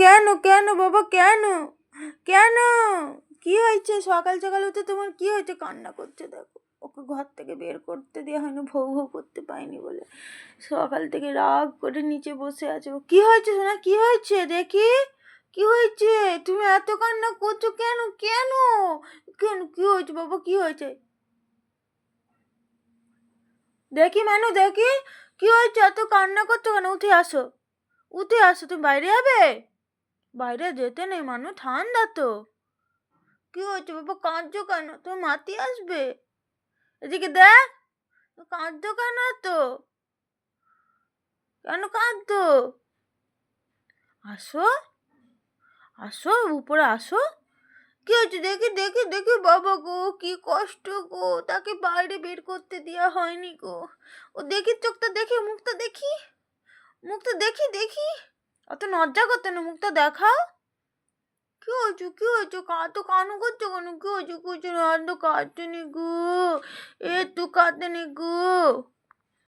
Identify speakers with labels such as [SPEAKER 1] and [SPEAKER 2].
[SPEAKER 1] কেন কেন বাবা কেন কেন কি হয়েছে? সকাল সকাল উঠে তোমার কি হয়েছে? কান্না করছে দেখো, ওকে ঘর থেকে বের করতে দেওয়া হয়নি, ভৌ ভৌ করতে পাইনি বলে সকাল থেকে রাগ করে নিচে বসে আছে। কি হয়েছে সোনা? কি হয়েছে দেখি? কি হয়েছে? তুমি এত কান্না করছো কেন? কেন কেন কি হয়েছে বাবা? কি হয়েছে দেখি মানু, দেখি কি হয়েছে? এত কান্না করছো কেন? উঠে আসো, উঠে আসো। তুমি বাইরে যাবে? বাইরে যেতে নেই মানু, ঠান্ডা তো। কি হয়েছে বাবা? কাঁদছো কেন? তোমার মাতি আসবে। এদিকে দেখ, কাঁদছো কেন? তো কেন কাঁদছো? আসো, আসো উপরে আসো। কি হয়েছে দেখি দেখি দেখি। বাবা গো কি কষ্ট গো, তাকে বাইরে বের করতে দেওয়া হয়নি গো। ও দেখি চোখটা দেখি, মুখটা দেখি, মুখটা দেখি দেখি। অত লজ্জা করতে না, মুখটা দেখাও। কি হয়েছে? কি হয়েছে? তো কানু করছো কেন? কি হয়েছে? কিছু না তো কাঁদতেনি গো, একটু কাঁদতেনি গো।